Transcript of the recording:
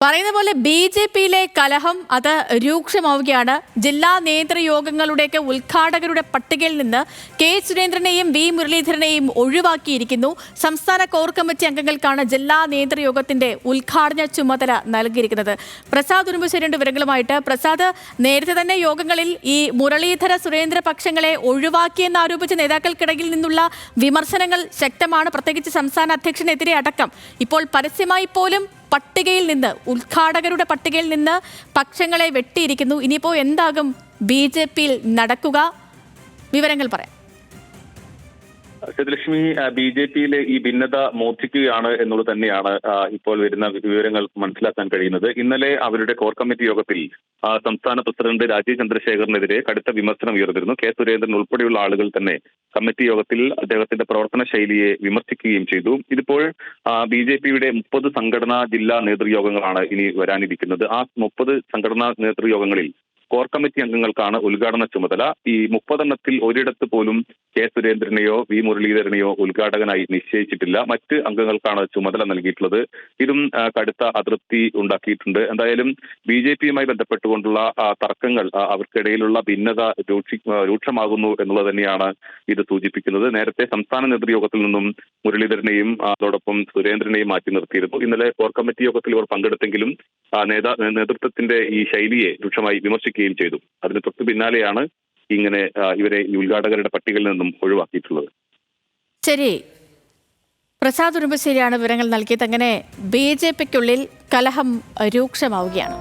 പറയുന്ന പോലെ ബി.ജെ.പിയിലെ കലഹം അത് രൂക്ഷമാവുകയാണ്. ജില്ലാ നേതൃയോഗങ്ങളുടെയൊക്കെ ഉദ്ഘാടകരുടെ പട്ടികയിൽ നിന്ന് കെ സുരേന്ദ്രനെയും വി മുരളീധരനെയും ഒഴിവാക്കിയിരിക്കുന്നു. സംസ്ഥാന കോർ കമ്മിറ്റി അംഗങ്ങൾക്കാണ് ജില്ലാ നേതൃയോഗത്തിന്റെ ഉദ്ഘാടന ചുമതല നൽകിയിരിക്കുന്നത്. പ്രസാദ് ഉറുമ്പശ്ശേരിയുടെ വിവരങ്ങളുമായിട്ട്. പ്രസാദ്, നേരത്തെ തന്നെ യോഗങ്ങളിൽ ഈ മുരളീധര സുരേന്ദ്ര പക്ഷങ്ങളെ ഒഴിവാക്കിയെന്ന് ആരോപിച്ച നേതാക്കൾക്കിടയിൽ നിന്നുള്ള വിമർശനങ്ങൾ ശക്തമാണ്, പ്രത്യേകിച്ച് സംസ്ഥാന അധ്യക്ഷനെതിരെ അടക്കം. ഇപ്പോൾ പരസ്യമായി പോലും പട്ടികയിൽ നിന്ന്, ഉദ്ഘാടകരുടെ പട്ടികയിൽ നിന്ന് പക്ഷങ്ങളെ വെട്ടിയിരിക്കുന്നു. ഇനിയിപ്പോൾ എന്താകും ബി.ജെ.പിയിൽ നടക്കുക? വിവരങ്ങൾ പറയാം. സത്യലക്ഷ്മി, ബി.ജെ.പിയിലെ ഈ ഭിന്നത മൂർച്ഛിക്കുകയാണ് എന്നുള്ളത് തന്നെയാണ് ഇപ്പോൾ വരുന്ന വിവരങ്ങൾ മനസ്സിലാക്കാൻ കഴിയുന്നത്. ഇന്നലെ അവരുടെ കോർ കമ്മിറ്റി യോഗത്തിൽ സംസ്ഥാന പ്രസിഡന്റ് രാജീവ് ചന്ദ്രശേഖറിനെതിരെ കടുത്ത വിമർശനം ഉയർന്നിരുന്നു. കെ സുരേന്ദ്രൻ ഉൾപ്പെടെയുള്ള ആളുകൾ തന്നെ കമ്മിറ്റി യോഗത്തിൽ അദ്ദേഹത്തിന്റെ പ്രവർത്തന ശൈലിയെ വിമർശിക്കുകയും ചെയ്തു. ഇതിപ്പോൾ ബി.ജെ.പിയുടെ 30 സംഘടനാ ജില്ലാ നേതൃയോഗങ്ങളാണ് ഇനി വരാനിരിക്കുന്നത്. ആ 30 സംഘടനാ നേതൃയോഗങ്ങളിൽ കോർ കമ്മിറ്റി അംഗങ്ങൾക്കാണ് ഉദ്ഘാടന ചുമതല. ഈ 30 എണ്ണത്തിൽ ഒരിടത്ത് പോലും കെ സുരേന്ദ്രനെയോ വി മുരളീധരനെയോ ഉദ്ഘാടകനായി നിശ്ചയിച്ചിട്ടില്ല. മറ്റ് അംഗങ്ങൾക്കാണ് ചുമതല നൽകിയിട്ടുള്ളത്. ഇതും കടുത്ത അതൃപ്തി ഉണ്ടാക്കിയിട്ടുണ്ട്. എന്തായാലും ബി.ജെ.പിയുമായി ബന്ധപ്പെട്ടുകൊണ്ടുള്ള തർക്കങ്ങൾ, അവർക്കിടയിലുള്ള ഭിന്നത രൂക്ഷമാകുന്നു എന്നുള്ളത് തന്നെയാണ് ഇത് സൂചിപ്പിക്കുന്നത്. നേരത്തെ സംസ്ഥാന നേതൃയോഗത്തിൽ നിന്നും മുരളീധരനെയും അതോടൊപ്പം സുരേന്ദ്രനെയും മാറ്റി നിർത്തിയിരുന്നു. ഇന്നലെ കോർ കമ്മിറ്റി യോഗത്തിൽ ഇവർ പങ്കെടുത്തെങ്കിലും നേതൃത്വത്തിന്റെ ഈ ശൈലിയെ രൂക്ഷമായി വിമർശിക്കുകയും ചെയ്തു. അതിന് തൊട്ടു പിന്നാലെയാണ് ഇങ്ങനെ ഇവരെ ഈ ഉദ്ഘാടകരുടെ പട്ടികയിൽ നിന്നും ഒഴിവാക്കിയിട്ടുള്ളത്. ശരി, പ്രസാദ് ഉറുമ്പശ്ശേരിയാണ് വിവരങ്ങൾ നൽകിയത്. അങ്ങനെ ബി.ജെ.പിക്കുള്ളിൽ കലഹം രൂക്ഷമാവുകയാണ്.